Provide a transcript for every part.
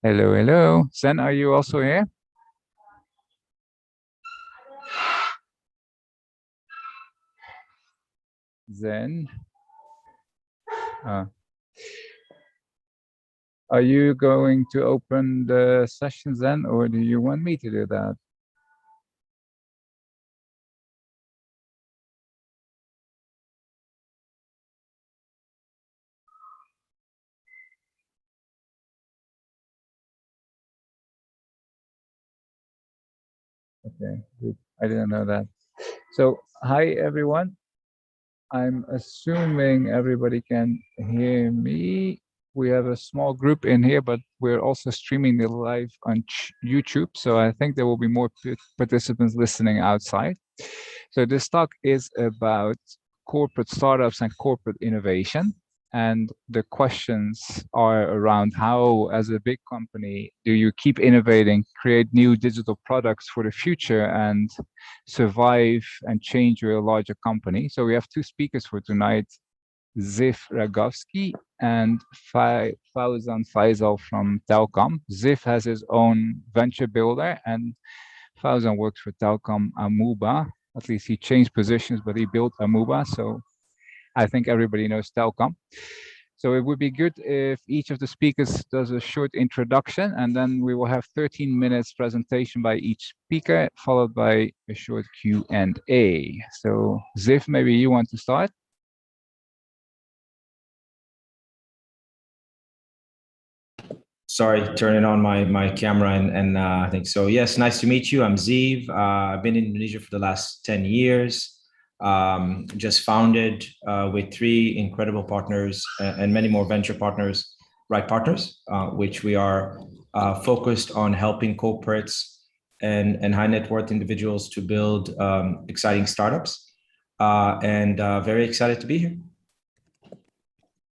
Hello, hello. Zen, are you also here? Zen. Are you going to open the session, Zen, or do you want me to do that? Okay, good. I didn't know that. So, hi everyone. I'm assuming everybody can hear me. We have a small group in here, but we're also streaming the live on YouTube. So I think there will be more participants listening outside. So this talk is about corporate startups and corporate innovation. And the questions are around how, as a big company, do you keep innovating, create new digital products for the future, and survive and change your larger company? So we have two speakers for tonight, Ziv Ragowsky and Fauzan Feisal from Telkom. Ziv has his own venture builder, and Fauzan works for Telkom Amuba. At least he changed positions, but he built Amuba. So I think everybody knows Telkom. So it would be good if each of the speakers does a short introduction, and then we will have 13 minutes presentation by each speaker, followed by a short Q&A. So Ziv, maybe you want to start? Sorry, turning on my camera and I think so. Yes, nice to meet you. I'm Ziv. I've been in Indonesia for the last 10 years. Just founded with three incredible partners and many more venture partners, Wright partners, which we are focused on helping corporates and high net worth individuals to build exciting startups. And very excited to be here.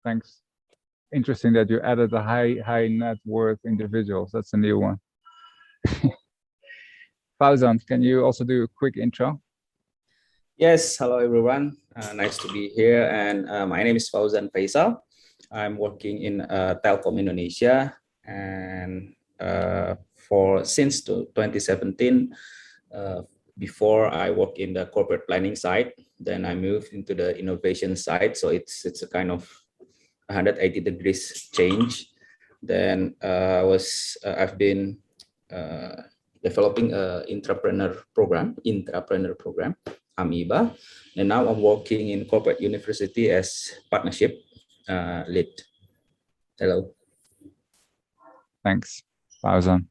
Thanks. Interesting that you added the high net worth individuals. That's a new one. Fauzan, can you also do a quick intro? Yes, hello everyone. Nice to be here. And my name is Fauzan Feisal. I'm working in Telkom Indonesia, and since 2017. Before I work in the corporate planning side, then I moved into the innovation side. So it's a kind of 180 degrees change. Then I've been developing an entrepreneur program, Amoeba, and now I'm working in corporate university as partnership lead. Hello. Thanks, Fauzan.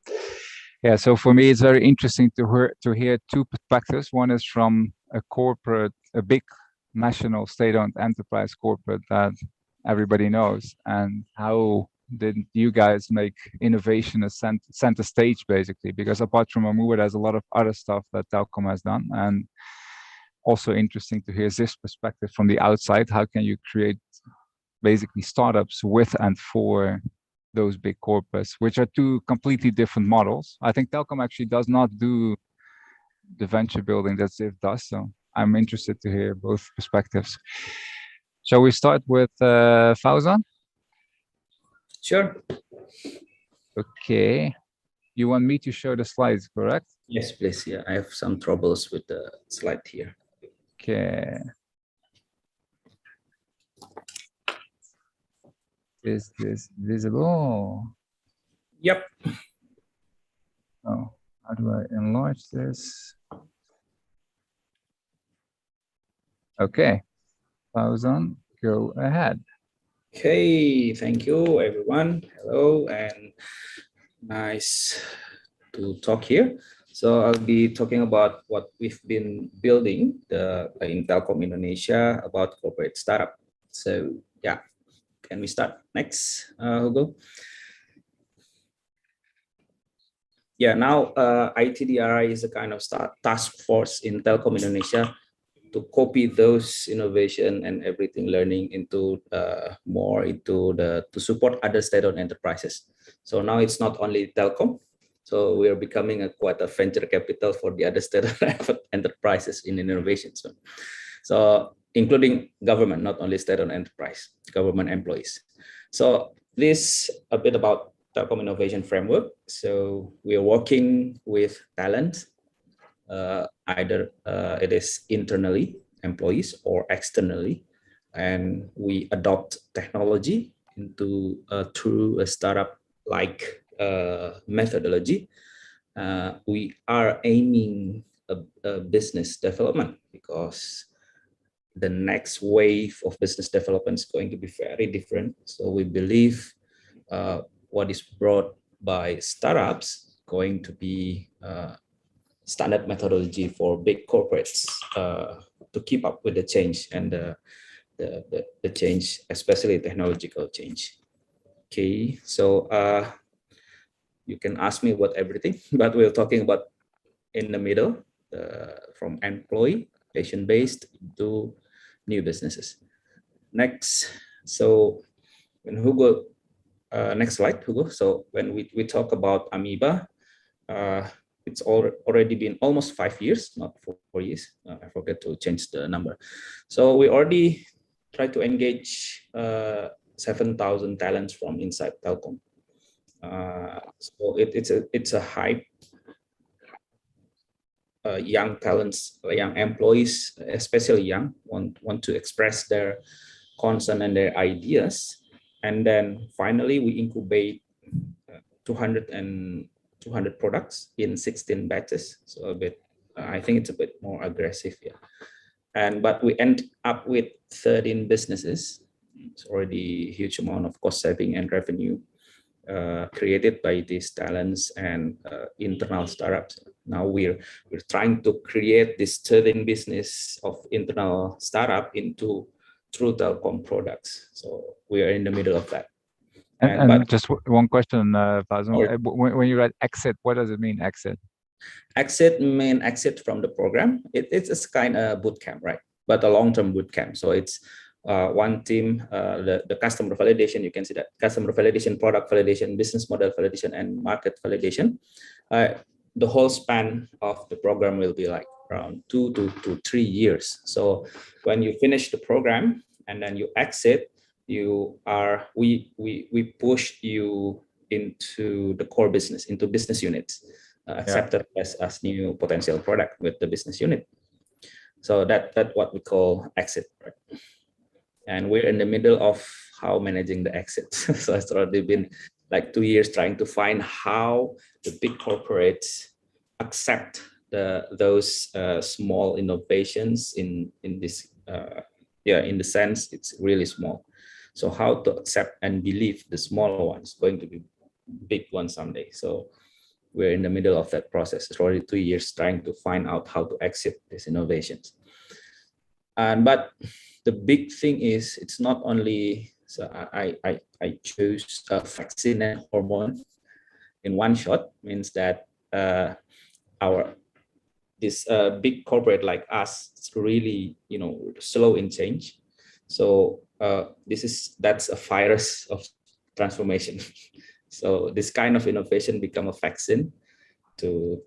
Yeah, so for me, it's very interesting to hear two perspectives. One is from a big national state-owned enterprise corporate that everybody knows, and how did you guys make innovation a center stage, basically? Because apart from Amuba, there's a lot of other stuff that Telkom has done, and also interesting to hear this perspective from the outside. How can you create basically startups with and for those big corporates, which are two completely different models? I think Telkom actually does not do the venture building that Ziv does, so I'm interested to hear both perspectives. Shall we start with Fauzan? Sure. Okay. You want me to show the slides, correct? Yes, please. Yeah, I have some troubles with the slide here. Okay. Is this visible? Yep. Oh, how do I enlarge this? Okay. Fauzan, go ahead. Okay, thank you everyone. Hello, and nice to talk here. So I'll be talking about what we've been building in Telkom Indonesia about corporate startup. So yeah, can we start next, Hugo? Yeah, now ITDRI is a kind of task force in Telkom Indonesia to copy those innovation and everything learning into more to support other state-owned enterprises. So now it's not only Telkom. So we are becoming quite a venture capital for the other state-owned enterprises in innovation. So including government, not only state-owned enterprise, government employees. So this a bit about Telkom Innovation Framework. So we are working with talent, either it is internally employees or externally, and we adopt technology into through a startup like methodology. We are aiming a business development, because the next wave of business development is going to be very different. So we believe what is brought by startups going to be standard methodology for big corporates to keep up with the change and the change, especially technological change. Okay, so you can ask me about everything, but we're talking about in the middle, from employee, patient-based to new businesses. Next, so when Hugo, next slide, Hugo. So when we talk about Amoeba, it's already been almost 5 years, not 4 years. I forget to change the number. So we already try to engage 7,000 talents from inside Telkom. So it's a hype. Young talents, young employees, especially young, want to express their concern and their ideas. And then finally, we incubate 200 products in 16 batches. So a bit, I think it's a bit more aggressive, yeah. But we end up with 13 businesses. It's already a huge amount of cost saving and revenue created by these talents and internal startups. Now we're trying to create this 13 business of internal startup into true Telkom products. So we are in the middle of that. And just one question, Fauzan. When you write exit, what does it mean, exit? Exit means exit from the program. It's a kind of boot camp, right? But a long-term boot camp. So it's one team, the customer validation, you can see that customer validation, product validation, business model validation, and market validation. The whole span of the program will be like around 2 to 3 years. So when you finish the program and then you exit, we push you into the core business, into business units, accepted as new potential product with the business unit. So that's what we call exit, right? And we're in the middle of how managing the exit. So it's already been like 2 years trying to find how the big corporates accept those small innovations in this in the sense it's really small. So how to accept and believe the smaller ones going to be big ones someday. So we're in the middle of that process. It's already 2 years trying to find out how to exit these innovations. But the big thing is it's not only, so I choose a vaccine and hormone in one shot, means that this big corporate like us, it's really slow in change. So that's a virus of transformation. So this kind of innovation become a vaccine to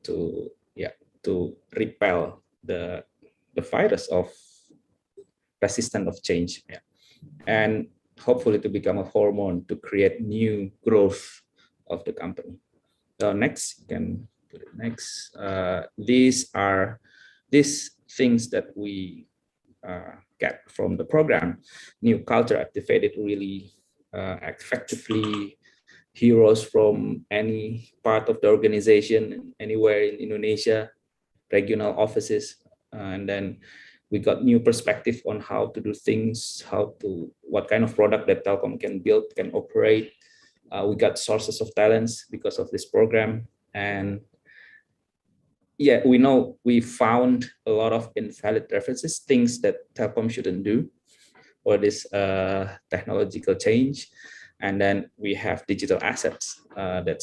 repel the virus of resistant of change, and hopefully to become a hormone to create new growth of the company. So next, you can put it next. These are things that we get from the program. New culture activated really effectively. Heroes from any part of the organization, anywhere in Indonesia, regional offices, and then we got new perspective on how to do things, what kind of product that Telkom can build, can operate. We got sources of talents because of this program. And yeah, we know we found a lot of invalid references, things that Telkom shouldn't do for this technological change. And then we have digital assets that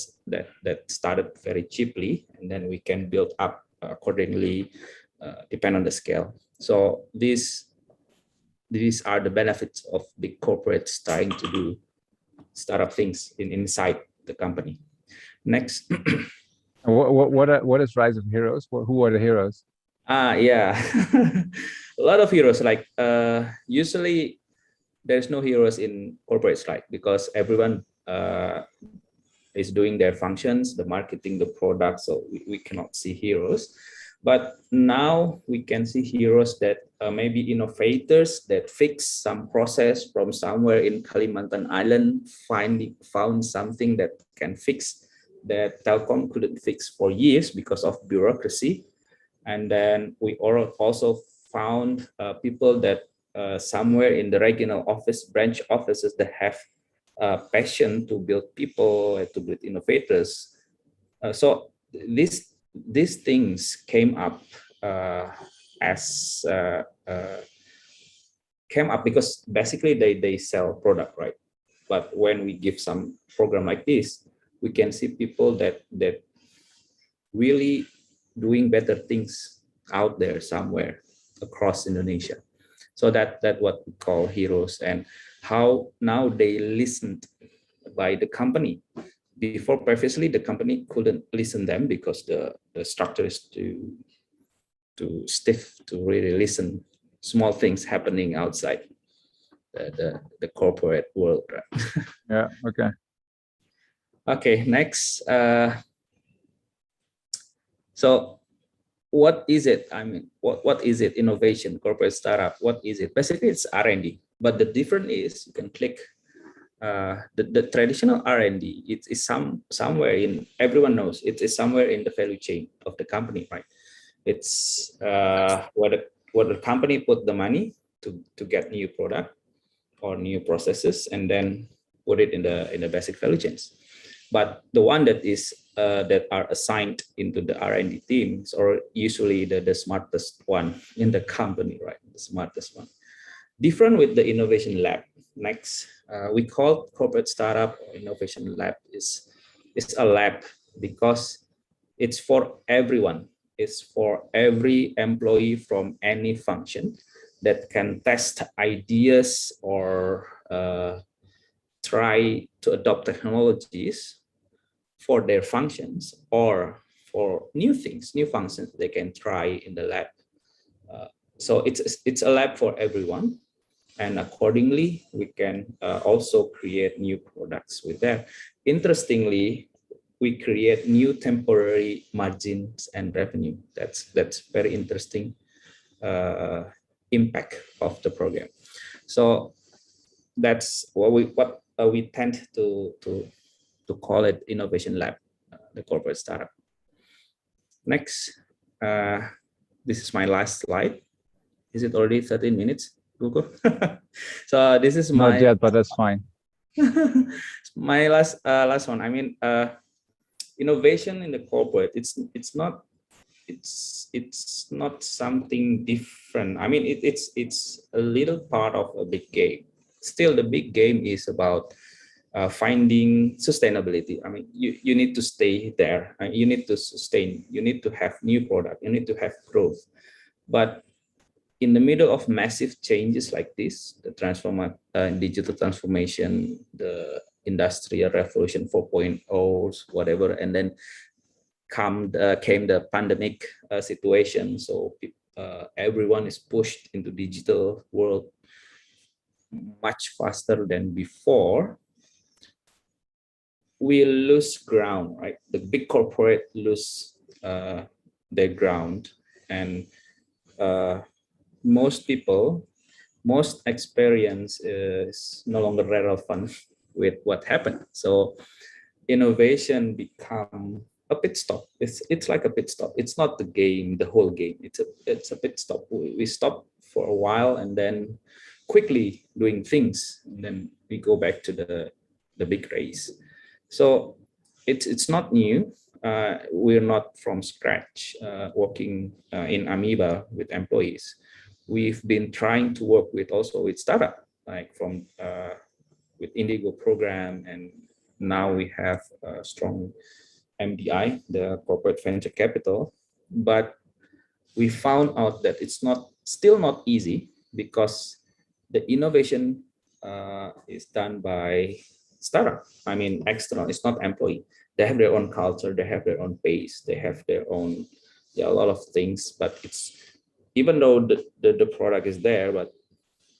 started very cheaply, and then we can build up accordingly, depend on the scale. So these are the benefits of big corporates trying to do startup things inside the company. Next. What is Rise of Heroes? Who are the heroes? Yeah, a lot of heroes. Like usually there's no heroes in corporates, right? Because everyone is doing their functions, the marketing, the product. So we cannot see heroes. But now we can see heroes that maybe innovators that fix some process from somewhere in Kalimantan Island, found something that can fix that Telkom couldn't fix for years because of bureaucracy. And then we also found people that somewhere in the regional office, branch offices that have passion to build people, to build innovators. So these things came up as came up because basically they sell product, right? But when we give some program like this, we can see people that really doing better things out there somewhere across Indonesia. So that what we call heroes, and how now they listened by the company. Before, previously, the company couldn't listen them because the structure is too stiff to really listen small things happening outside the corporate world. Right? Yeah. Okay. Okay. Next. So what is it? I mean, what is it? Innovation, corporate startup. What is it? Basically, it's R&D. But the difference is you can click. The traditional R&D, it is somewhere in, everyone knows it is somewhere in the value chain of the company, right? It's where the company put the money to get new product or new processes, and then put it in the basic value chains. But the one that is that are assigned into the R&D teams, or usually the smartest one in the company, right? The smartest one. Different with the innovation lab. Next, we call corporate startup or innovation lab is a lab because it's for everyone. It's for every employee from any function that can test ideas or try to adopt technologies for their functions, or for new things, new functions they can try in the lab. So it's a lab for everyone. And accordingly, we can also create new products with that. Interestingly, we create new temporary margins and revenue. That's very interesting impact of the program. So that's what we tend to call it innovation lab, the corporate startup. Next, this is my last slide. Is it already 13 minutes? Hugo? So this is my Not yet, but that's fine. my last one. I mean, innovation in the corporate. It's not something different. I mean, it's a little part of a big game. Still, the big game is about finding sustainability. I mean, you need to stay there. You need to sustain. You need to have new product. You need to have growth. But in the middle of massive changes like this, the digital transformation, the industrial revolution 4.0, whatever, and then came the pandemic situation. So everyone is pushed into digital world much faster than before. We lose ground, right? The big corporate lose their ground, and most experience is no longer relevant with what happened. So innovation become a pit stop. It's like a pit stop. It's not the game, the whole game. It's a pit stop. We stop for a while and then quickly doing things, and then we go back to the big race. So it's not new. We're not from scratch working in Amoeba with employees. We've been trying to work with startup, like from with Indigo program, and now we have a strong MDI, the corporate venture capital. But we found out that it's still not easy, because the innovation is done by startup. I mean, external. It's not employee. They have their own culture. They have their own pace. They have their own, a lot of things. But it's, even though the product is there, but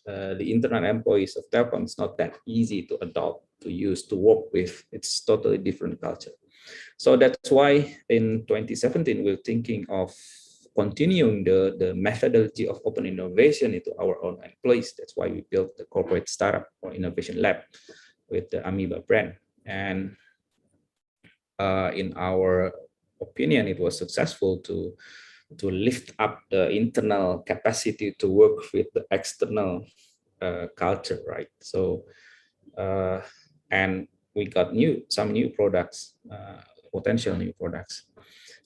the internal employees of Telkom, it's not that easy to adopt use, to work with. It's totally different culture. So that's why in 2017, we're thinking of continuing the methodology of open innovation into our own employees. That's why we built the corporate startup or innovation lab with the Amoeba brand. And in our opinion, it was successful to lift up the internal capacity to work with the external culture, right? So and we got some new products, potential new products.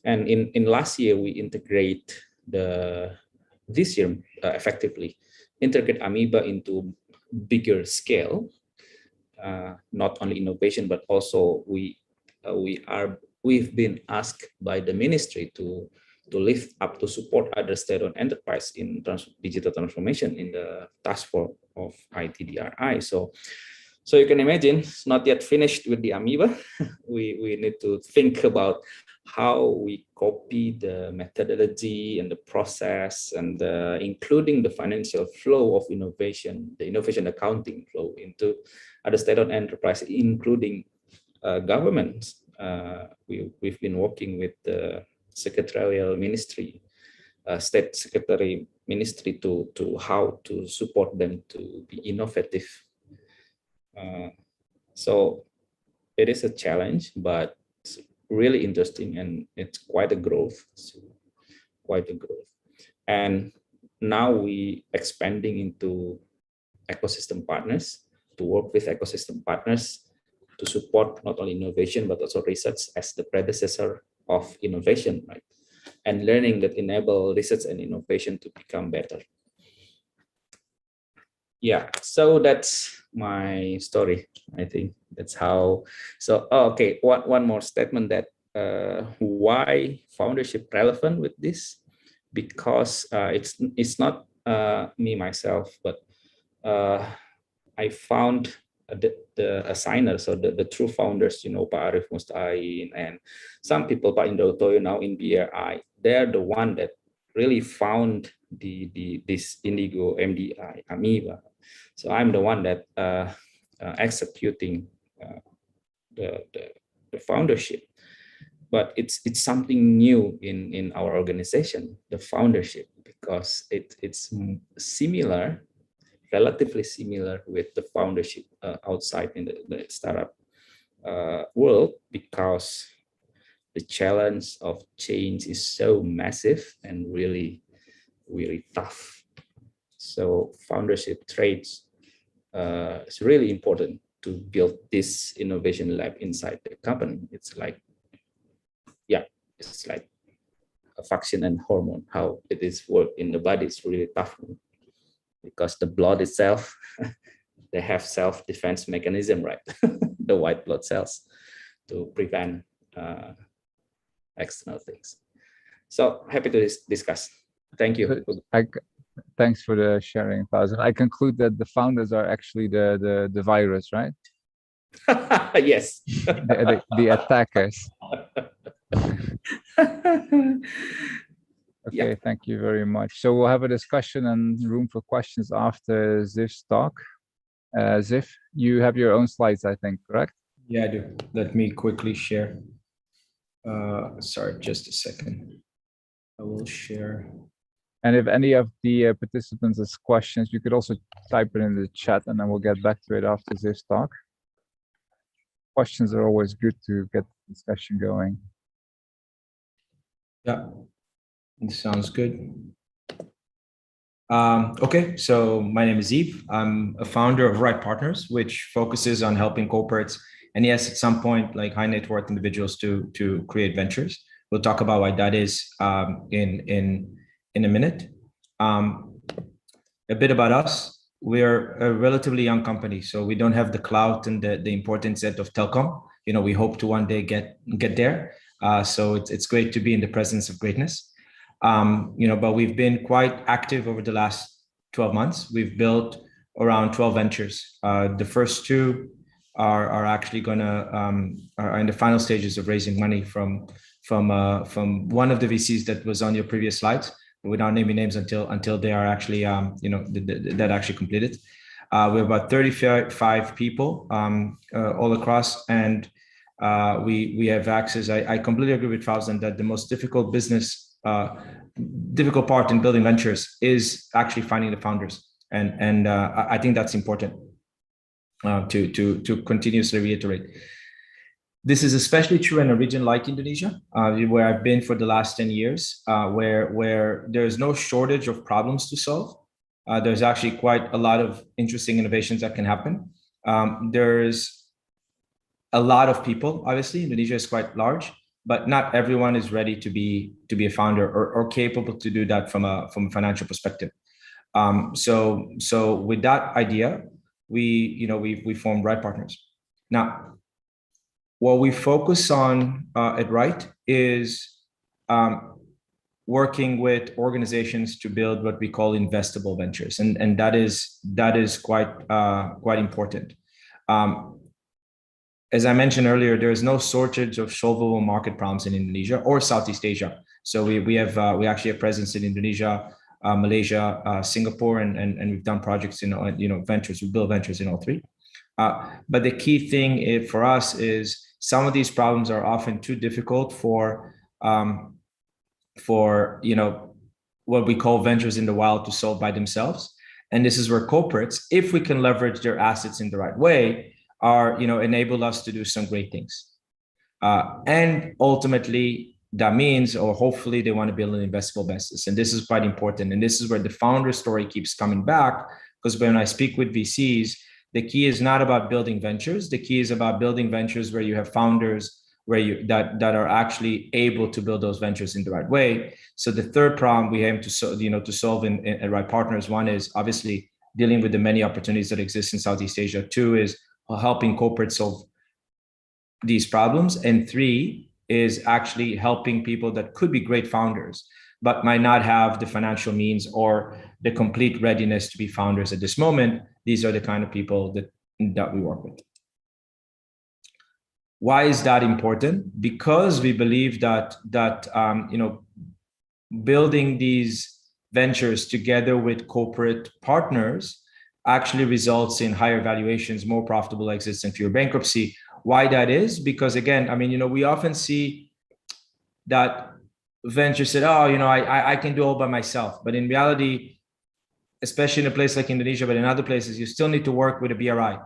And in last year, we integrate this year effectively integrate Amoeba into bigger scale, not only innovation, but also we've been asked by the ministry to lift up to support other state-owned enterprise in digital transformation in the task force of ITDRI. So you can imagine, it's not yet finished with the Amoeba. we need to think about how we copy the methodology and the process, and including the financial flow of innovation, the innovation accounting flow into other state-owned enterprise, including governments. We've been working with the secretarial ministry, state secretary ministry to how to support them to be innovative. So it is a challenge, but it's really interesting, and it's quite a growth. And now we expanding into ecosystem partners, to work with ecosystem partners to support not only innovation but also research as the predecessor of innovation, right? And learning that enable research and innovation to become better. Yeah, so that's my story. I think that's how. So okay, one more statement that why foundership relevant with this, because it's not me myself, but I found the assigner, so the true founders, Pak Arif Mustain and some people, Pak Indotoyo now in BRI, they're the one that really found this Indigo MDI Amoeba. So I'm the one that executing the foundership, but it's something new in our organization, the foundership, because it's similar, relatively similar with the foundership outside in the startup world, because the challenge of change is so massive and really, really tough. So foundership traits is really important to build this innovation lab inside the company. It's like, yeah, it's like a vaccine and hormone, how it is work in the body. It's really tough because the blood itself, they have self-defense mechanism, right? The white blood cells to prevent external things. So happy to discuss. Thank you. Thanks for the sharing, Fauzan. I conclude that the founders are actually the virus, right? Yes. The attackers. Okay, yeah. Thank you very much. So we'll have a discussion and room for questions after Ziv's talk. Ziv, you have your own slides, I think, correct? Yeah, I do. Let me quickly share. Sorry, just a second. I will share. And if any of the participants has questions, you could also type it in the chat, and then we'll get back to it after Ziv's talk. Questions are always good to get the discussion going. Yeah, it sounds good. Okay, so my name is Ziv. I'm a founder of Wright Partners, which focuses on helping corporates and yes, at some point, like high net worth individuals to create ventures. We'll talk about why that is in a minute. A bit about us. We're a relatively young company, so we don't have the clout and the important set of Telkom. We hope to one day get there. So it's great to be in the presence of greatness. But we've been quite active over the last 12 months. We've built around 12 ventures. The first two are actually are in the final stages of raising money from one of the VCs that was on your previous slides, without naming names until they are actually that actually completed. We have about 35 people all across, and we have access. I completely agree with Fauzan that the most difficult difficult part in building ventures is actually finding the founders, and I think that's important to continuously reiterate. This is especially true in a region like Indonesia, where I've been for the last 10 years, where there's no shortage of problems to solve. There's actually quite a lot of interesting innovations that can happen. There's a lot of people, obviously. Indonesia is quite large, but not everyone is ready to be a founder or capable to do that from a financial perspective. So with that idea, we formed Wright Partners. Now, what we focus on at Wright is working with organizations to build what we call investable ventures, and that is quite important. As I mentioned earlier, there is no shortage of solvable market problems in Indonesia or Southeast Asia. So we actually have presence in Indonesia, Malaysia, Singapore, and we've done projects in ventures. We build ventures in all three. But the key thing for us is some of these problems are often too difficult for what we call ventures in the wild to solve by themselves. And this is where corporates, if we can leverage their assets in the right way, enable us to do some great things. And ultimately, that means, or hopefully, they want to build an investable business. And this is quite important. And this is where the founder story keeps coming back, because when I speak with VCs, the key is not about building ventures. The key is about building ventures where you have founders that are actually able to build those ventures in the right way. So the third problem we aim to solve at Wright Partners, one is obviously dealing with the many opportunities that exist in Southeast Asia. Two is helping corporates solve these problems. And three is actually helping people that could be great founders, but might not have the financial means or the complete readiness to be founders at this moment. These are the kind of people that we work with. Why is that important? Because we believe that building these ventures together with corporate partners actually results in higher valuations, more profitable exits, and fewer bankruptcy. Why that is? Because again, we often see that ventures said, I can do all by myself. But in reality, especially in a place like Indonesia, but in other places, you still need to work with a BRI,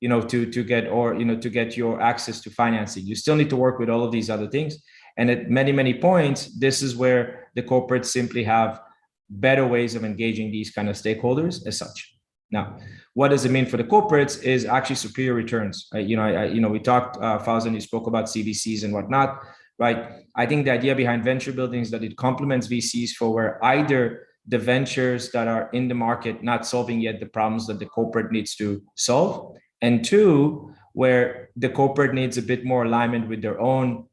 to get your access to financing. You still need to work with all of these other things. And at many, many points, this is where the corporates simply have better ways of engaging these kind of stakeholders as such. Now, what does it mean for the corporates is actually superior returns. We talked, Fauzan, you spoke about CVCs and whatnot, right? I think the idea behind venture building is that it complements VCs for where either the ventures that are in the market not solving yet the problems that the corporate needs to solve, and two, where the corporate needs a bit more alignment with their own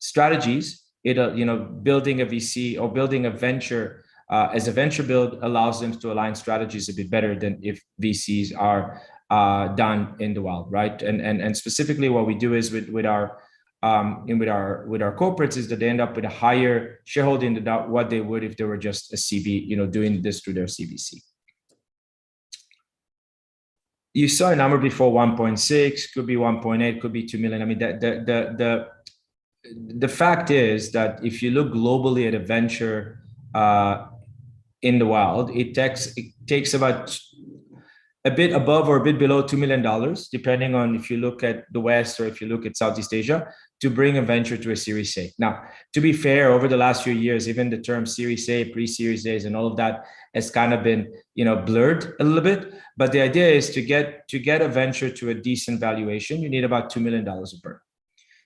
strategies. Building a VC or building a venture as a venture build allows them to align strategies a bit better than if VCs are done in the wild, right? And specifically, what we do is with our corporates is that they end up with a higher shareholding than what they would if they were just a CB, doing this through their CVC. You saw a number before, 1.6, could be 1.8, could be 2 million. I mean, the fact is that if you look globally at a venture in the wild, it takes about a bit above or a bit below $2 million, depending on if you look at the West or if you look at Southeast Asia, to bring a venture to a Series A. Now, to be fair, over the last few years, even the term Series A, pre-Series A's, and all of that has kind of been, blurred a little bit. But the idea is to get a venture to a decent valuation, you need about $2 million a burn.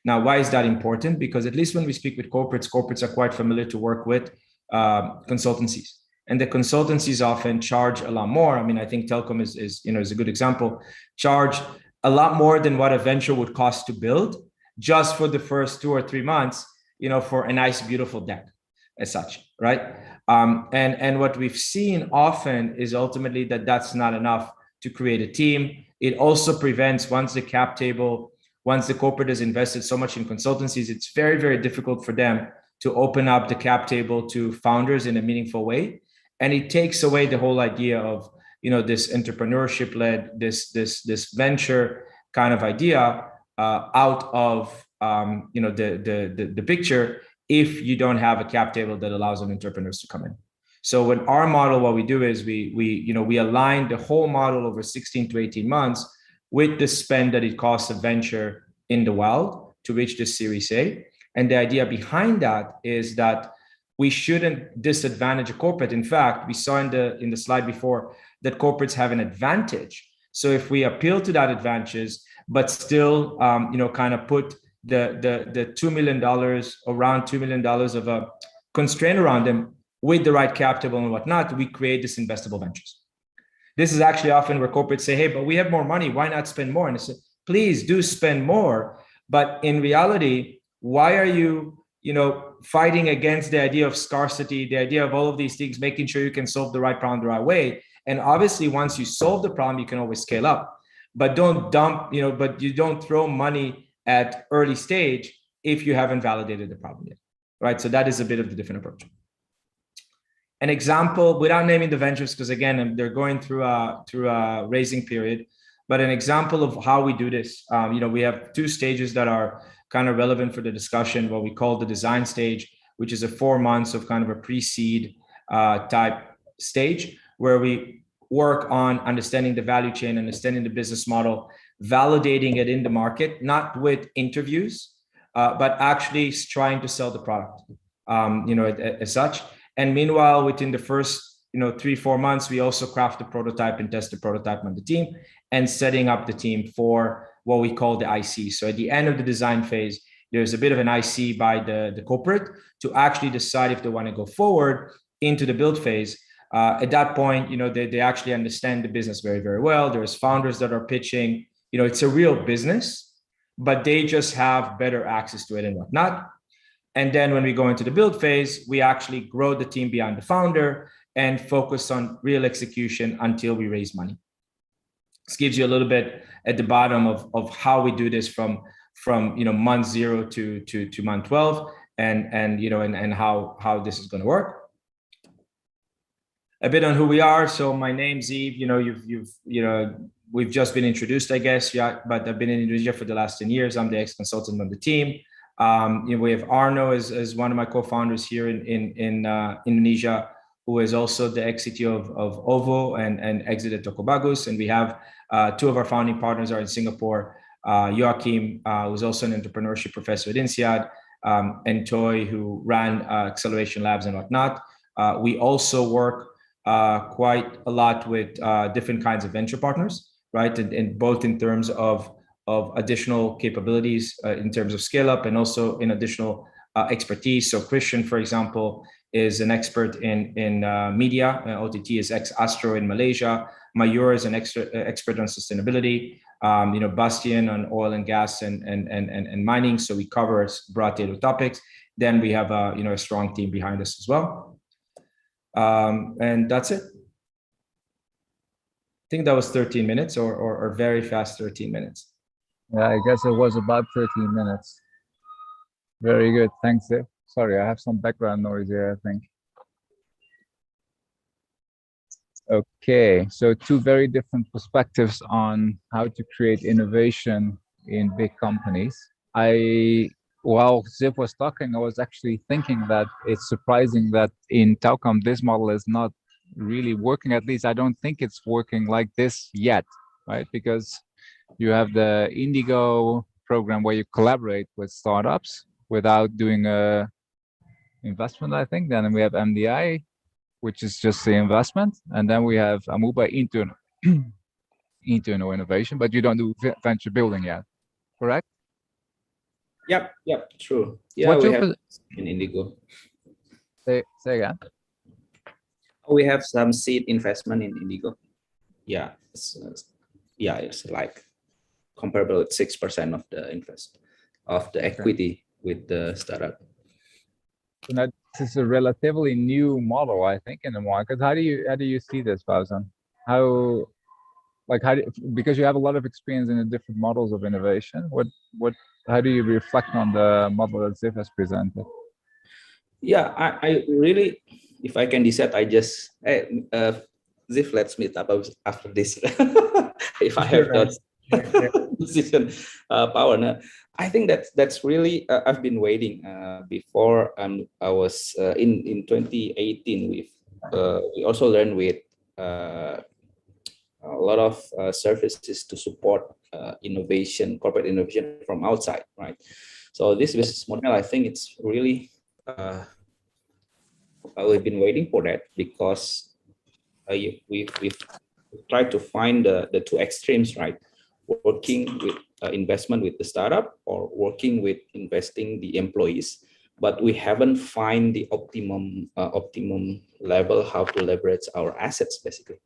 Now, why is that important? Because at least when we speak with corporates are quite familiar to work with consultancies. And the consultancies often charge a lot more. I mean, I think Telkom is a good example, charge a lot more than what a venture would cost to build just for the first 2 or 3 months, for a nice, beautiful deck as such, right? And what we've seen often is ultimately that's not enough to create a team. It also prevents, once the corporate has invested so much in consultancies, it's very, very difficult for them to open up the cap table to founders in a meaningful way. And it takes away the whole idea of this entrepreneurship-led, this venture kind of idea out of the picture if you don't have a cap table that allows entrepreneurs to come in. So in our model, what we do is we align the whole model over 16 to 18 months with the spend that it costs a venture in the wild to reach this Series A. And the idea behind that is that we shouldn't disadvantage a corporate. In fact, we saw in the slide before that corporates have an advantage. So if we appeal to that advantage, but still kind of put the $2 million, around $2 million of a constraint around them with the right capital and whatnot, we create this investable ventures. This is actually often where corporates say, hey, but we have more money, why not spend more? And I say, please do spend more. But in reality, why are you fighting against the idea of scarcity, the idea of all of these things, making sure you can solve the right problem the right way? And obviously, once you solve the problem, you can always scale up. But don't dump, but you don't throw money at early stage if you haven't validated the problem yet, right? So that is a bit of the different approach. An example, without naming the ventures, because again, they're going through a raising period, but an example of how we do this, we have two stages that are kind of relevant for the discussion, what we call the design stage, which is a 4 months of kind of a pre-seed type stage, where we work on understanding the value chain, understanding the business model, validating it in the market, not with interviews, but actually trying to sell the product, as such. And meanwhile, within the first 3-4 months, we also craft the prototype and test the prototype on the team and setting up the team for what we call the IC. So at the end of the design phase, there's a bit of an IC by the corporate to actually decide if they want to go forward into the build phase. At that point, they actually understand the business very, very well. There's founders that are pitching. It's a real business, but they just have better access to it and whatnot. And then when we go into the build phase, we actually grow the team beyond the founder and focus on real execution until we raise money. This gives you a little bit at the bottom of how we do this from month 0 to month 12 and how this is going to work. A bit on who we are. So my name's Ziv. We've just been introduced, I guess, yeah, but I've been in Indonesia for the last 10 years. I'm the ex-consultant on the team. We have Arno as one of my co-founders here in Indonesia, who is also the ex-CTO of OVO and exited Toko Bagus. And we have 2 of our founding partners are in Singapore, Joachim, who's also an entrepreneurship professor at INSEAD, and Toy, who ran Acceleration Labs and whatnot. We also work quite a lot with different kinds of venture partners, right? And both in terms of additional capabilities in terms of scale up and also in additional expertise. So Christian, for example, is an expert in media. OTT is ex-Astro in Malaysia. Mayur is an expert on sustainability. Bastian on oil and gas and mining. So we cover broad data topics. Then we have a strong team behind us as well. And that's it. I think that was 13 minutes or very fast 13 minutes. Yeah, I guess it was about 13 minutes. Very good. Thanks, Ziv. Sorry, I have some background noise here, I think. Okay, so 2 very different perspectives on how to create innovation in big companies. While Ziv was talking, I was actually thinking that it's surprising that in Telkom, this model is not really working. At least I don't think it's working like this yet, right? Because you have the Indigo program where you collaborate with startups without doing a investment, I think. Then we have MDI, which is just the investment. And then we have Amuba internal innovation, but you don't do venture building yet, correct? Yep, true. Yeah, we have in Indigo. Say again. We have some seed investment in Indigo. Yeah, it's like comparable with 6% of the equity with the startup. So now this is a relatively new model, I think, in the market. How do you see this, Fauzan? Because you have a lot of experience in the different models of innovation. How do you reflect on the model that Ziv has presented? Yeah, I really, if I can decide, I just Ziv, let's meet up after this. If I Sure, have that yeah. decision power. Now, I think that's really I've been waiting before I was in 2018 we also learned with a lot of services to support innovation, corporate innovation from outside, right? So this business model, I think it's really we've been waiting for that because we've tried to find the two extremes, right? Working with investment with the startup or working with investing the employees, but we haven't find the optimum level how to leverage our assets basically.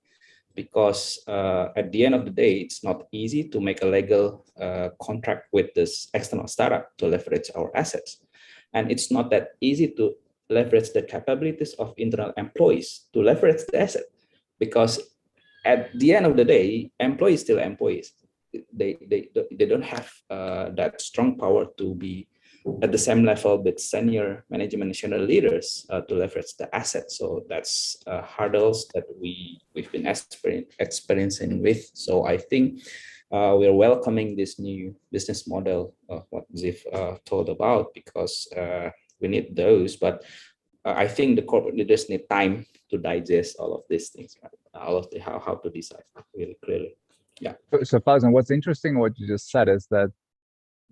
Because at the end of the day, it's not easy to make a legal contract with this external startup to leverage our assets. And it's not that easy to leverage the capabilities of internal employees to leverage the asset. Because at the end of the day, employees still employees. They don't have that strong power to be at the same level with senior management and senior leaders to leverage the assets. So that's hurdles that we've been experiencing with. So I think we're welcoming this new business model of what Ziv told about because we need those. But I think the corporate leaders need time to digest all of these things, right? All of the how to decide really clearly. Yeah. So Fauzan, what's interesting what you just said is that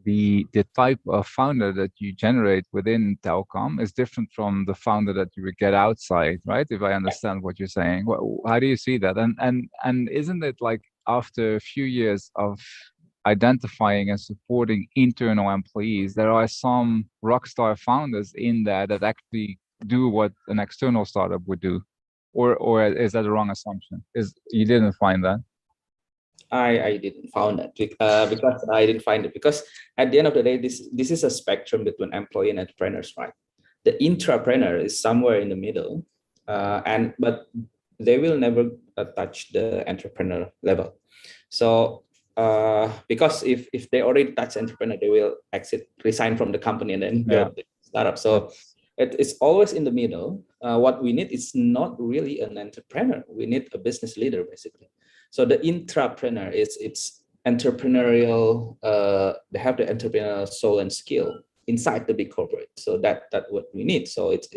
the type of founder that you generate within Telkom is different from the founder that you would get outside, right? If I understand what you're saying, how do you see that? And isn't it like after a few years of identifying and supporting internal employees, there are some rockstar founders in there that actually do what an external startup would do, or is that a wrong assumption? Is you didn't find that? I didn't found that because I didn't find it because at the end of the day, this is a spectrum between employee and entrepreneurs, right? The intrapreneur is somewhere in the middle, but they will never touch the entrepreneur level. So because if they already touch entrepreneur, they will resign from the company and then build the startup. So it's always in the middle. What we need is not really an entrepreneur. We need a business leader, basically. So the intrapreneur it's entrepreneurial. They have the entrepreneurial soul and skill inside the big corporate. So that's what we need. So it's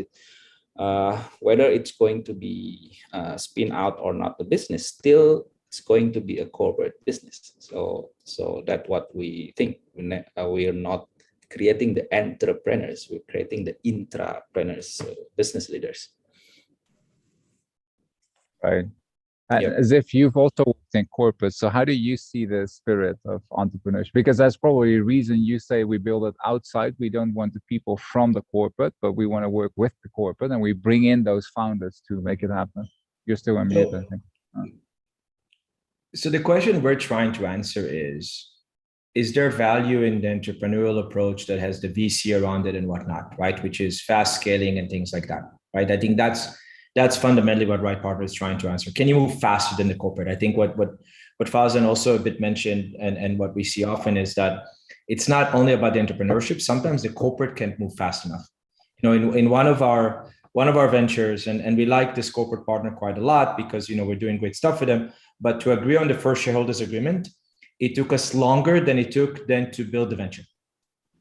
whether it's going to be spin out or not, the business still it's going to be a corporate business. So that's what we think. We are not creating the entrepreneurs. We're creating the intrapreneurs, business leaders. Right. As if you've also worked in corporate, so how do you see the spirit of entrepreneurship? Because that's probably a reason you say we build it outside. We don't want the people from the corporate, but we want to work with the corporate, and we bring in those founders to make it happen. You're still on mute, I think. So the question we're trying to answer is there value in the entrepreneurial approach that has the VC around it and whatnot, right? Which is fast scaling and things like that, right? I think that's fundamentally what Wright Partner is trying to answer. Can you move faster than the corporate? I think what Fauzan also a bit mentioned and what we see often is that it's not only about the entrepreneurship. Sometimes the corporate can't move fast enough. You know, in one of our ventures, and we like this corporate partner quite a lot because we're doing great stuff for them. But to agree on the first shareholders agreement, it took us longer than it took then to build the venture,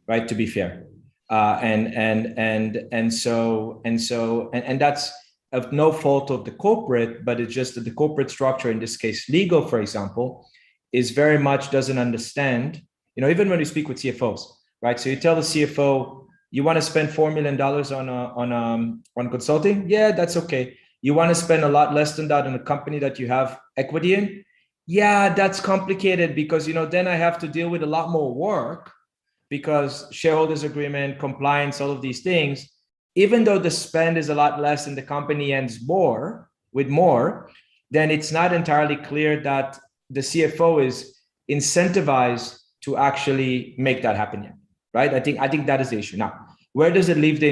right? To be fair, and so that's of no fault of the corporate, but it's just that the corporate structure, in this case, legal, for example, is very much doesn't understand. Even when we speak with CFOs, right? So you tell the CFO you want to spend $4 million on consulting, yeah, that's okay. You want to spend a lot less than that on a company that you have equity in, yeah, that's complicated because then I have to deal with a lot more work because shareholders agreement, compliance, all of these things. Even though the spend is a lot less and the company ends with more, then it's not entirely clear that the CFO is incentivized to actually make that happen yet, right? I think that is the issue. Now, where does it leave the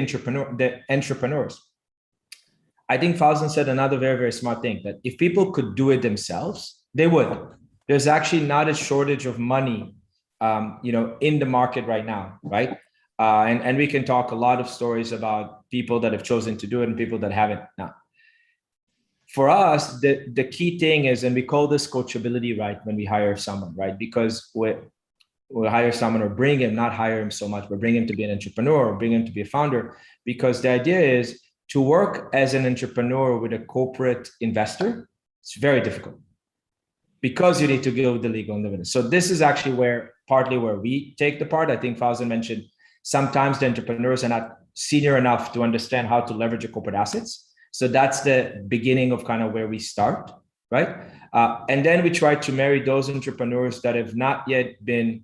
entrepreneurs? I think Fauzan said another very, very smart thing, that if people could do it themselves, they would. There's actually not a shortage of money, in the market right now, right? And we can talk a lot of stories about people that have chosen to do it and people that haven't. Now, for us, the key thing is, and we call this coachability, right? When we hire someone, right? Because we'll hire someone or bring him, not hire him so much, but bring him to be an entrepreneur or bring him to be a founder. Because the idea is to work as an entrepreneur with a corporate investor, it's very difficult because you need to go with the legal and limited. So this is actually partly where we take the part. I think Fauzan mentioned sometimes the entrepreneurs are not senior enough to understand how to leverage your corporate assets. So that's the beginning of kind of where we start, right? And then we try to marry those entrepreneurs that have not yet been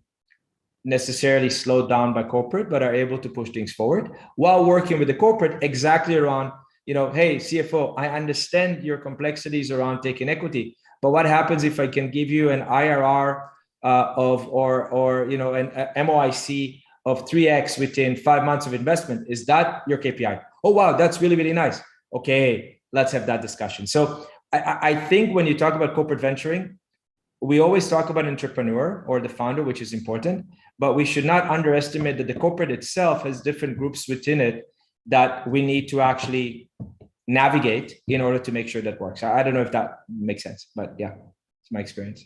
necessarily slowed down by corporate, but are able to push things forward while working with the corporate exactly around, hey, CFO, I understand your complexities around taking equity, but what happens if I can give you an IRR or an MOIC of 3x within 5 months of investment? Is that your KPI? Oh, wow, that's really, really nice. Okay, let's have that discussion. So I think when you talk about corporate venturing, we always talk about entrepreneur or the founder, which is important, but we should not underestimate that the corporate itself has different groups within it that we need to actually navigate in order to make sure that works. I don't know if that makes sense, but yeah, it's my experience.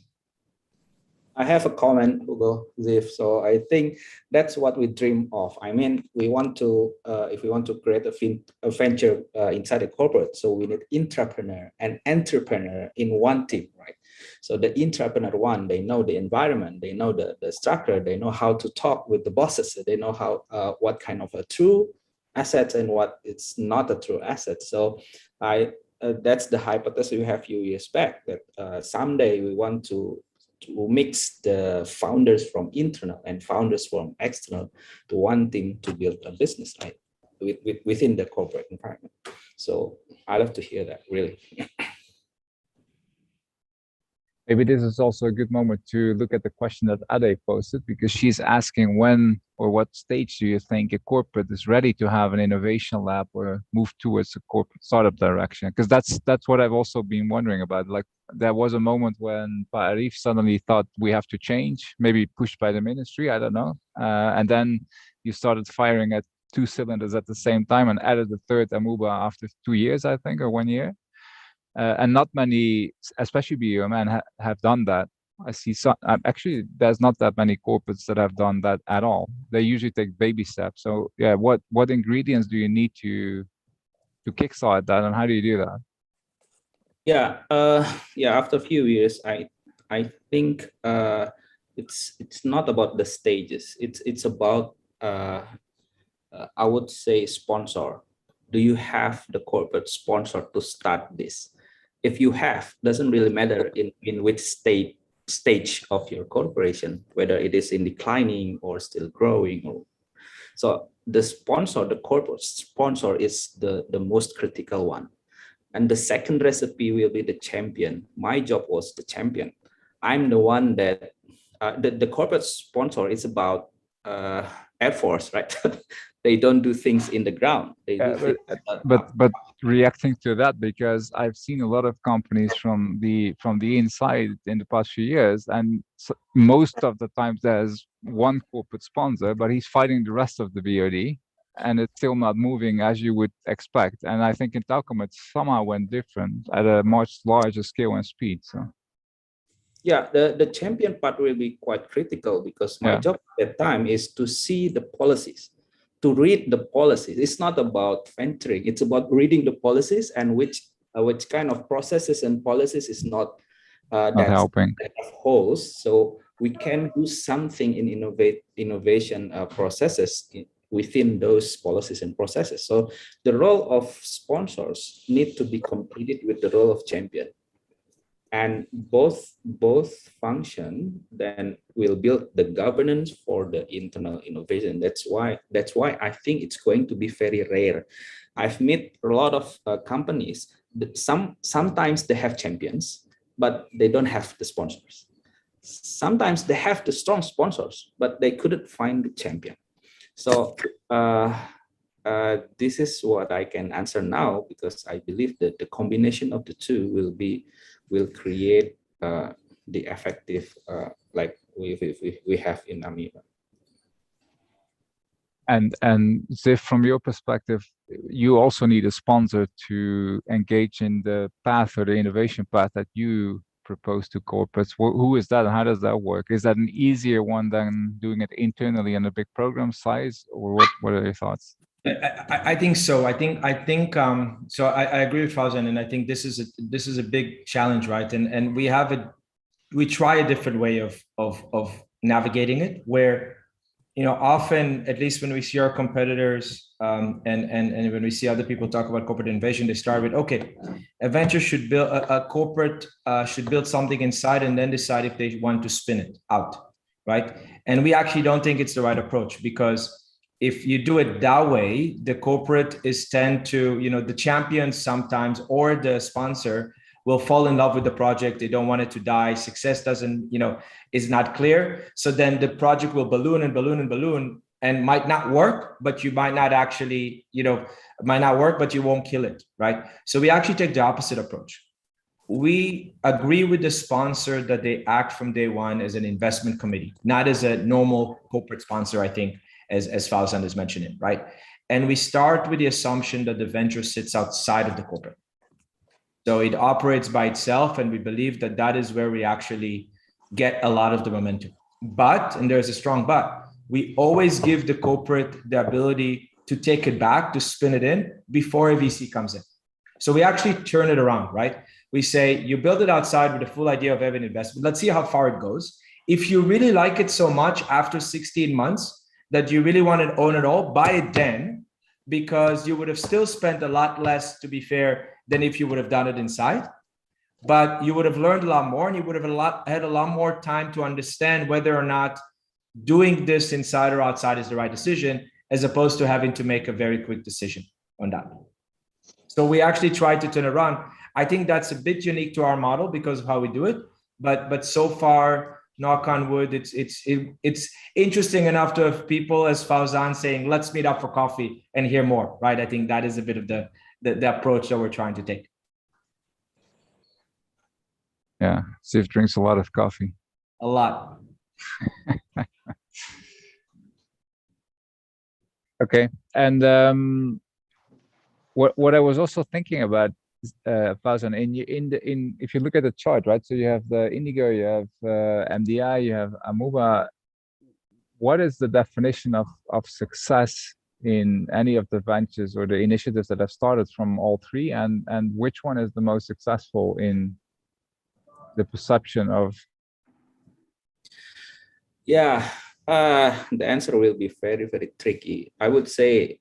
I have a comment, Hugo, Ziv. So I think that's what we dream of. I mean, we want to, if we want to create a venture inside a corporate, so we need intrapreneur and entrepreneur in one team, right? So the intrapreneur one, they know the environment, they know the structure, they know how to talk with the bosses, they know how what kind of a true asset and what it's not a true asset. So that's the hypothesis we have a few years back, that someday we want to mix the founders from internal and founders from external to one team to build a business, right? Within the corporate environment. So I love to hear that, really. Maybe this is also a good moment to look at the question that Ade posted, because she's asking when or what stage do you think a corporate is ready to have an innovation lab or move towards a corporate startup direction? Because that's what I've also been wondering about. Like, there was a moment when Pa Arif suddenly thought we have to change, maybe pushed by the ministry, I don't know. And then you started firing at 2 cylinders at the same time and added the third Amuba after 2 years, I think, or 1 year. And not many, especially BUMN, have done that. I see some, actually, there's not that many corporates that have done that at all. They usually take baby steps. So yeah, what ingredients do you need to kickstart that, and how do you do that? Yeah, after a few years, I think it's not about the stages. It's about I would say sponsor. Do you have the corporate sponsor to start this? If you have, doesn't really matter in which stage of your corporation, whether it is in declining or still growing. So the sponsor, the corporate sponsor, is the most critical one. And the second recipe will be the champion. My job was the champion. I'm the one that the corporate sponsor is about Air Force, right? They don't do things in the ground. They do things, but reacting to that, because I've seen a lot of companies from the inside in the past few years, and so most of the times there's one corporate sponsor, but he's fighting the rest of the BOD, and it's still not moving as you would expect. And I think in Telkom it somehow went different at a much larger scale and speed. So yeah, the champion part will be quite critical, because my job at that time is to see the policies, to read the policies. It's not about venturing, it's about reading the policies and which kind of processes and policies is not helping. that have holes. So we can do something in innovation processes within those policies and processes. So the role of sponsors need to be completed with the role of champion. And both function then will build the governance for the internal innovation. That's why I think it's going to be very rare. I've met a lot of companies that sometimes they have champions, but they don't have the sponsors. Sometimes they have the strong sponsors, but they couldn't find the champion. So this is what I can answer now, because I believe that the combination of the two will create the effective like we have in Amoeba. And Ziv, from your perspective, you also need a sponsor to engage in the path or the innovation path that you propose to corporates. Who is that, and how does that work? Is that an easier one than doing it internally in a big program size, or what are your thoughts? I think so. I think so. I agree with Fauzan, and I think this is a big challenge, right? And we try a different way of navigating it, where often, at least when we see our competitors and when we see other people talk about corporate innovation, they start with, okay, a venture should build a corporate should build something inside and then decide if they want to spin it out, right? And we actually don't think it's the right approach, because if you do it that way, the corporate tend to, the champions sometimes, or the sponsor, will fall in love with the project. They don't want it to die. Success doesn't, is not clear. So then the project will balloon and balloon and balloon and might not work, but you might not actually, might not work, but you won't kill it, right? So we actually take the opposite approach. We agree with the sponsor that they act from day one as an investment committee, not as a normal corporate sponsor, I think, as Fauzan is mentioning, right? And we start with the assumption that the venture sits outside of the corporate. So it operates by itself, and we believe that that is where we actually get a lot of the momentum. But, and there's a strong but, we always give the corporate the ability to take it back, to spin it in before a VC comes in. So we actually turn it around, right? We say, you build it outside with the full idea of having investment. Let's see how far it goes. If you really like it so much after 16 months that you really want to own it all, buy it then, because you would have still spent a lot less, to be fair, than if you would have done it inside. But you would have learned a lot more, and you would have had a lot more time to understand whether or not doing this inside or outside is the right decision, as opposed to having to make a very quick decision on that. So we actually tried to turn it around. I think that's a bit unique to our model because of how we do it. But so far, knock on wood, it's interesting enough to have people, as Fauzan, saying, let's meet up for coffee and hear more, right? I think that is a bit of the approach that we're trying to take. Yeah, Ziv drinks a lot of coffee. A lot. Okay, and what I was also thinking about, Fauzan, if you look at the chart, right? So you have the Indigo, you have MDI, you have Amuba. What is the definition of success in any of the ventures or the initiatives that have started from all three, and which one is the most successful in the perception of? Yeah, the answer will be very, very tricky. I would say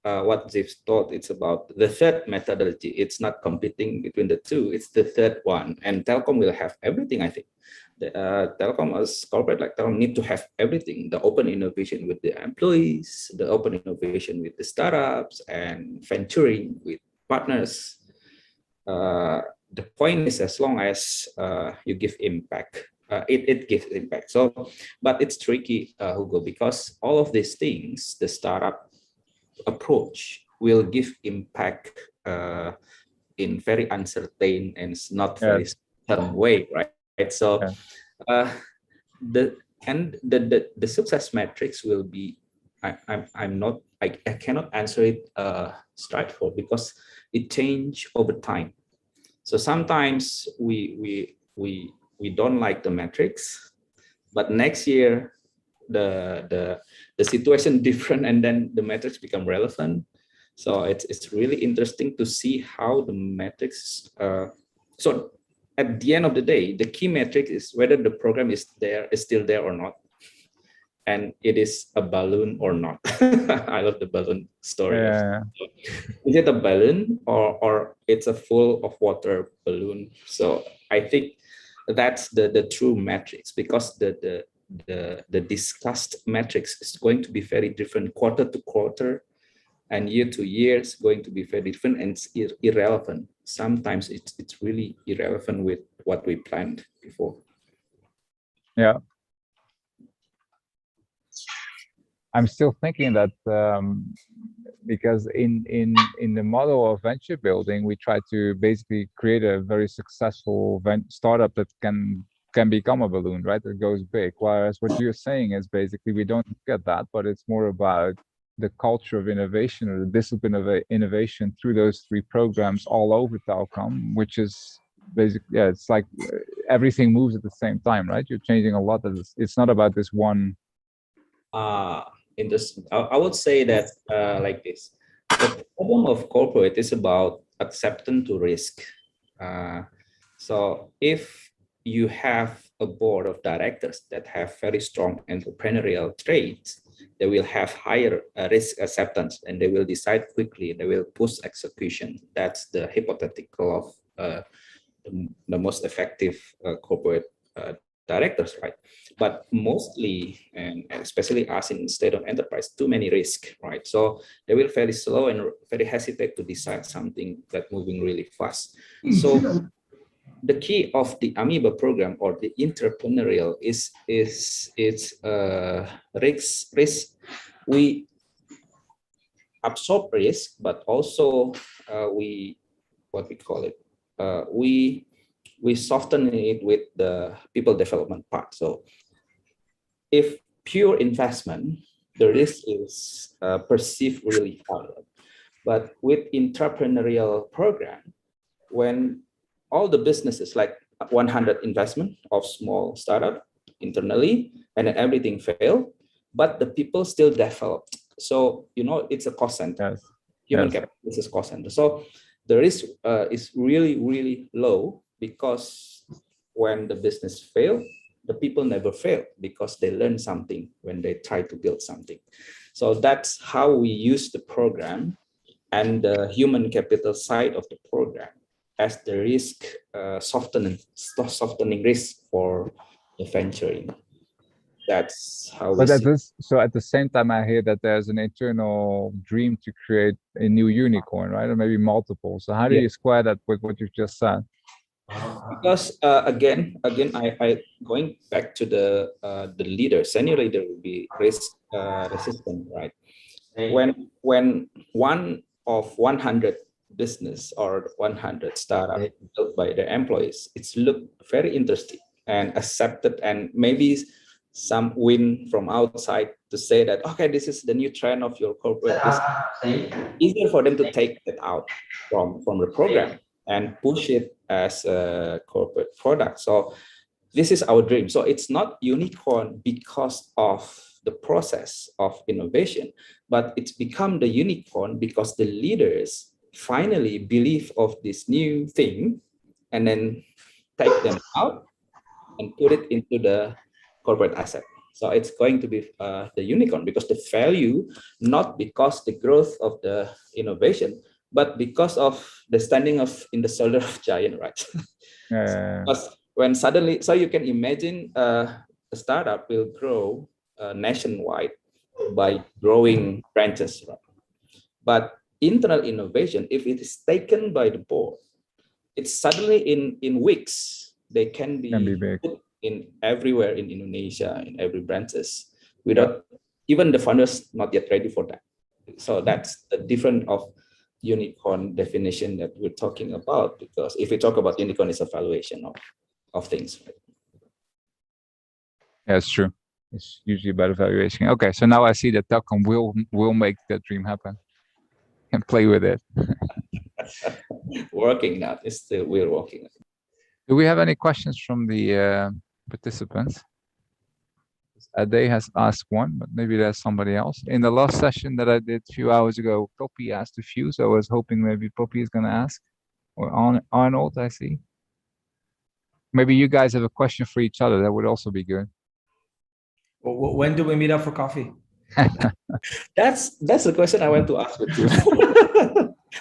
what Ziv taught, it's about the third methodology. It's not competing between the two, it's the third one. And Telkom will have everything, I think. The Telkom, as corporate like Telkom, need to have everything: the open innovation with the employees, the open innovation with the startups, and venturing with partners. The point is, as long as you give impact, it gives impact. So, but it's tricky, Hugo, because all of these things, the startup approach will give impact in very uncertain and not very certain way, right? So the success metrics will be, I cannot answer it straightforward, because it change over time. So sometimes we don't like the metrics, but next year the situation different, and then the metrics become relevant. So it's really interesting to see how the metrics. So at the end of the day, the key metric is whether the program is still there or not, and it is a balloon or not. I love the balloon story. Yeah. Is it a balloon or it's a full of water balloon? So I think that's the true metrics, because the discussed metrics is going to be very different quarter to quarter, and year to year is going to be very different, and it's irrelevant. Sometimes it's really irrelevant with what we planned before. Yeah. I'm still thinking that because in the model of venture building, we try to basically create a very successful startup that can can become a balloon, right? It goes big. Whereas what you're saying is basically we don't get that, but it's more about the culture of innovation or the discipline of innovation through those 3 programs all over Telkom, which is basically, yeah, it's like everything moves at the same time, right? You're changing a lot of this. It's not about this one. Interesting. I would say that like this. The problem of corporate is about acceptance to risk. So if you have a board of directors that have very strong entrepreneurial traits, they will have higher risk acceptance and they will decide quickly. They will push execution. That's the hypothetical of the most effective corporate directors, right? But mostly, and especially us in state of enterprise, too many risks, right? So they will very slow and very hesitate to decide something that moving really fast. So the key of the Amoeba program or the entrepreneurial is it's risk. We absorb risk, but also we call it we soften it with the people development part. So if pure investment, the risk is perceived really hard. But with entrepreneurial program, when all the businesses like 100 investment of small startup internally, and then everything failed, but the people still developed. So, it's a cost center. Yes. Human capital is a cost center. So the risk is really, really low because when the business fail, the people never fail because they learn something when they try to build something. So that's how we use the program and the human capital side of the program as the risk softening risk for the venturing. That's how we see. So at the same time, I hear that there's an internal dream to create a new unicorn, right? Or maybe multiple. So how do you square that with what you just said? Because again, I going back to the leader, senior leader will be risk resistant, right? When one of 100 business or 100 startup built by the employees, it's look very interesting and accepted, and maybe some win from outside to say that, okay, this is the new trend of your corporate business. Easier for them to take it out from the program and push it as a corporate product. So this is our dream. So it's not unicorn because of the process of innovation, but it's become the unicorn because the leaders finally believe of this new thing and then take them out and put it into the corporate asset. So it's going to be the unicorn because the value, not because the growth of the innovation, but because of the standing of in the shoulder of giant, right? Because when suddenly, so you can imagine a startup will grow nationwide by growing branches, right? But internal innovation, if it is taken by the board, it's suddenly in weeks, they can be big. Put in everywhere in Indonesia, in every branches, without even the founders not yet ready for that. So that's the difference of unicorn definition that we're talking about, because if we talk about unicorn, it's a valuation of things. Yeah, it's true. It's usually about evaluation. Okay, so now I see that Telkom will make that dream happen and play with it. Working now. It's still we're working. Do we have any questions from the participants? Ade has asked one, but maybe there's somebody else. In the last session that I did a few hours ago, Poppy asked a few, so I was hoping maybe Poppy is going to ask. Or Arnold, I see. Maybe you guys have a question for each other. That would also be good. When do we meet up for coffee? That's the question I want to ask with you.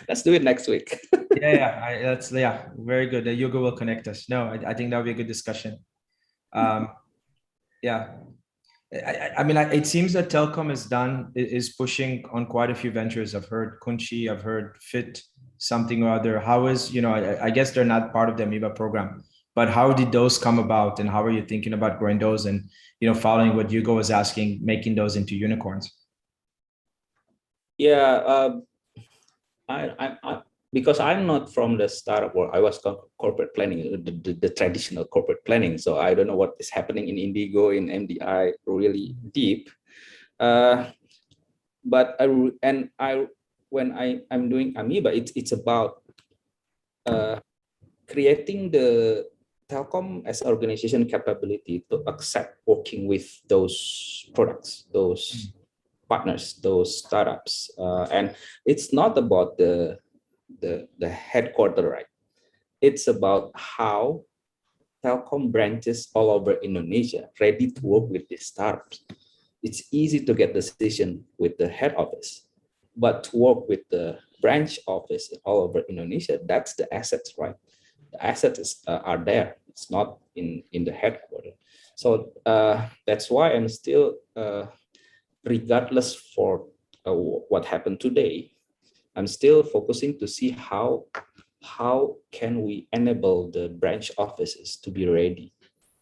Let's do it next week. That's very good. Hugo will connect us. No, I think that would be a good discussion. I mean, it seems that Telkom is pushing on quite a few ventures. I've heard Kunchi, I've heard Fit, something or other. How is, I guess they're not part of the Amoeba program, but how did those come about, and how are you thinking about growing those and, following what Hugo was asking, making those into unicorns? Yeah, because I'm not from the startup world. I was corporate planning, the traditional corporate planning. So I don't know what is happening in Indigo, in MDI, really deep. But when I'm doing Amoeba, it's about creating the Telkom as organization capability to accept working with those products, those partners, those startups, and it's not about the headquarter, right? It's about how Telkom branches all over Indonesia ready to work with these startups. It's easy to get decision with the head office, but to work with the branch office all over Indonesia, that's the assets, right? The assets are there. It's not in the headquarters. So that's why I'm still, regardless for what happened today, I'm still focusing to see how can we enable the branch offices to be ready.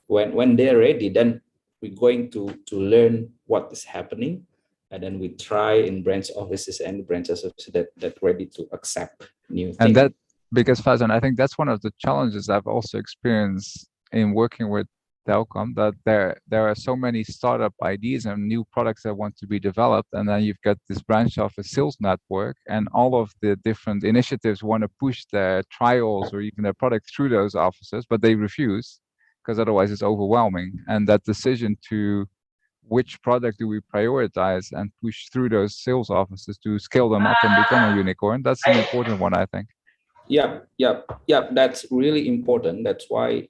When they're ready, then we're going to learn what is happening, and then we try in branch offices and branches that ready to accept new things. And that, because Fauzan, I think that's one of the challenges I've also experienced in working with Telkom, that there are so many startup ideas and new products that want to be developed, and then you've got this branch office sales network, and all of the different initiatives want to push their trials or even their product through those offices, but they refuse because otherwise it's overwhelming. And that decision to which product do we prioritize and push through those sales offices to scale them up and become a unicorn, that's an important one, I think. Yeah, that's really important. That's why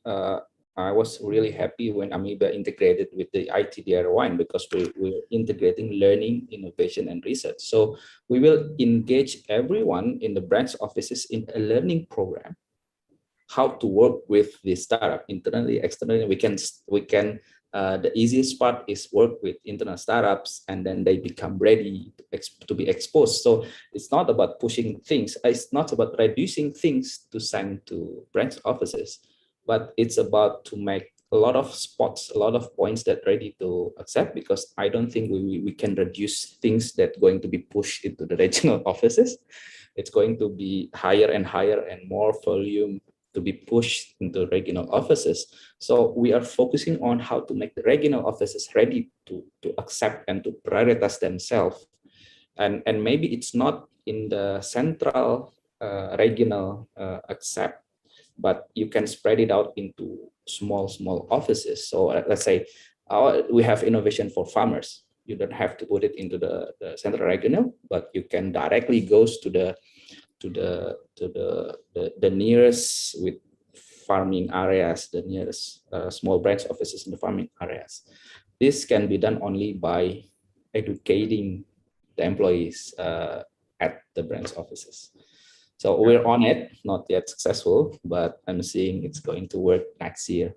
I was really happy when Amoeba integrated with the ITDR1, because we're integrating learning, innovation, and research. So we will engage everyone in the branch offices in a learning program, how to work with the startup internally, externally. We can the easiest part is work with internal startups, and then they become ready to be exposed. So it's not about pushing things. It's not about reducing things to send to branch offices, but it's about to make a lot of spots, a lot of points that ready to accept, because I don't think we can reduce things that going to be pushed into the regional offices. It's going to be higher and higher and more volume to be pushed into regional offices. So we are focusing on how to make the regional offices ready to accept and to prioritize themselves. And maybe it's not in the central regional accept, but you can spread it out into small offices. So let's say we have innovation for farmers. You don't have to put it into the central regional, but you can directly goes to the nearest with farming areas, the nearest small branch offices in the farming areas. This can be done only by educating the employees at the branch offices. So we're on it, not yet successful, but I'm seeing it's going to work next year.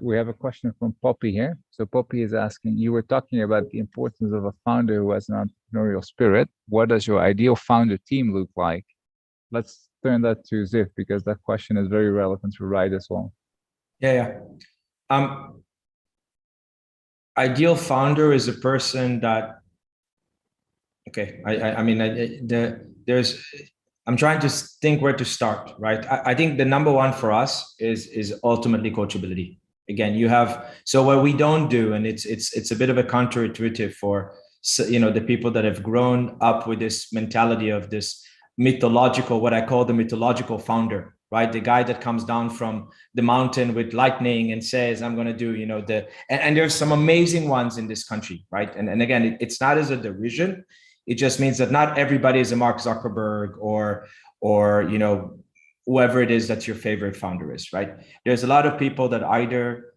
We have a question from Poppy here. So Poppy is asking, you were talking about the importance of a founder who has an entrepreneurial spirit. What does your ideal founder team look like? Let's turn that to Ziv, because that question is very relevant to Wright as well. Yeah. Ideal founder is a person that, okay, I'm trying to think where to start, right? I think the number one for us is ultimately coachability. Again, so what we don't do, and it's a bit of a counterintuitive for, the people that have grown up with this mentality of this mythological, what I call the mythological founder, right? The guy that comes down from the mountain with lightning and says, I'm going to do, and there's some amazing ones in this country, right? And again, it's not as a derision. It just means that not everybody is a Mark Zuckerberg or whoever it is that your favorite founder is, right? There's a lot of people that either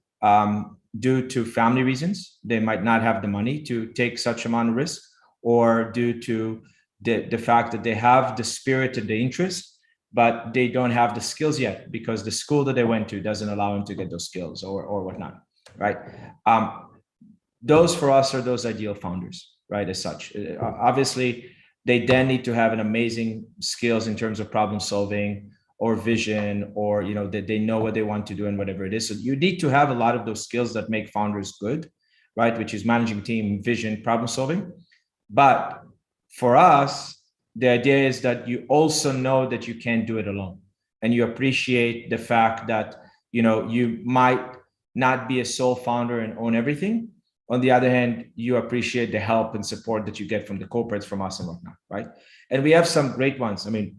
due to family reasons, they might not have the money to take such amount of risk, or due to the fact that they have the spirit and the interest, but they don't have the skills yet because the school that they went to doesn't allow them to get those skills or whatnot, right? Those for us are those ideal founders, right? As such, obviously, they then need to have an amazing skills in terms of problem solving or vision, or that they know what they want to do and whatever it is. So you need to have a lot of those skills that make founders good, right? Which is managing team, vision, problem solving. But for us, the idea is that you also know that you can't do it alone, and you appreciate the fact that, you know, you might not be a sole founder and own everything. On the other hand, you appreciate the help and support that you get from the corporates, from us and whatnot, right? And we have some great ones. I mean,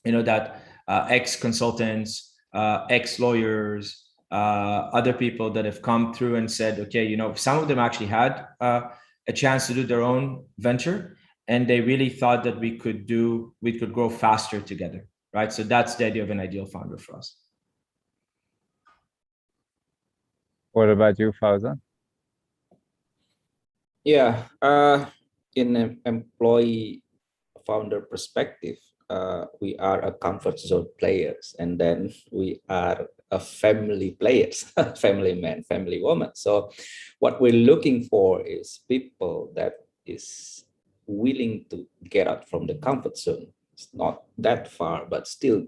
you know, that ex-consultants, ex-lawyers, other people that have come through and said, okay, you know, some of them actually had a chance to do their own venture, and they really thought that we could grow faster together, right? So that's the idea of an ideal founder for us. What about you, Fauzan? Yeah, in an employee founder perspective, we are a comfort zone players, and then we are a family players, family man, family woman. So what we're looking for is people that is willing to get out from the comfort zone. It's not that far, but still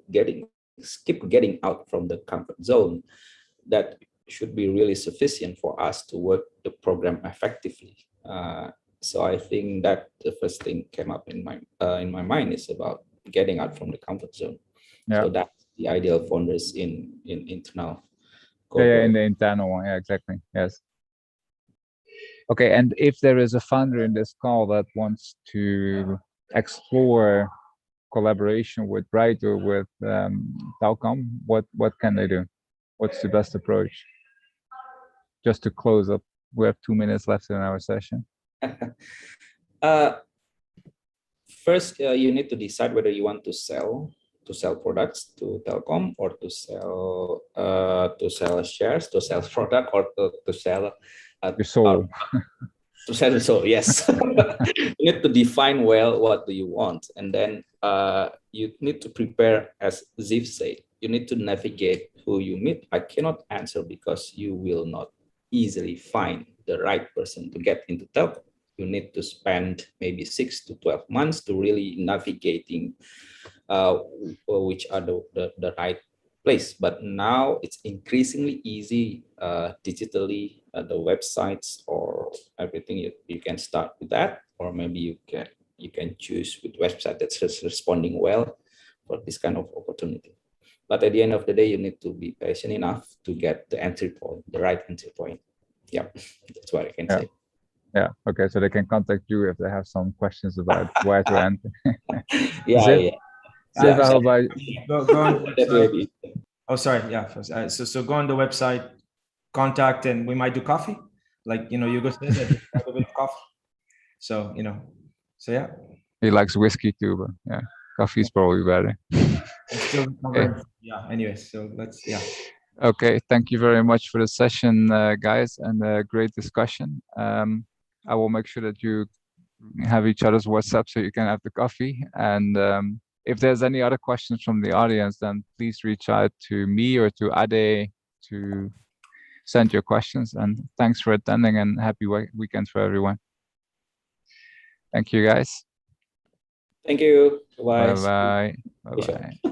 keep getting out from the comfort zone. That should be really sufficient for us to work the program effectively. So I think that the first thing came up in my mind is about getting out from the comfort zone. Yeah. So that's the ideal founders in internal. Yeah, in the internal one. Yeah, exactly. Yes. Okay, and if there is a founder in this call that wants to explore collaboration with Wright or with Telkom, what can they do? What's the best approach? Just to close up, we have 2 minutes left in our session. First, you need to decide whether you want to sell products to Telkom, or to sell shares, to sell product, or to sell your soul. To sell the soul. Yes. You need to define well what do you want, and then you need to prepare, as Ziv said, you need to navigate who you meet. I cannot answer because you will not easily find the right person to get into Telkom. You need to spend maybe 6 to 12 months to really navigating which are the right place. But now it's increasingly easy digitally, the websites or everything, you can start with that, or maybe you can choose with website that's responding well for this kind of opportunity. But at the end of the day, you need to be patient enough to get the entry point, the right entry point. Yeah, that's what I can say. Yeah. Okay. So they can contact you if they have some questions about where to enter. Yeah. Ziv, Yeah. how about go on the website. Oh, sorry. Yeah. So go on the website, contact, and we might do coffee. Like, you know, Hugo says, I just have a bit of coffee. So, you know, so yeah. He likes whiskey too, but yeah, coffee is probably better. Okay. Yeah. Anyways, so let's, yeah. Okay. Thank you very much for the session, guys, and a great discussion. I will make sure that you have each other's WhatsApp so you can have the coffee. And if there's any other questions from the audience, then please reach out to me or to Ade to send your questions. And thanks for attending, and happy weekend for everyone. Thank you, guys. Thank you. Bye. Bye-bye. Bye-bye.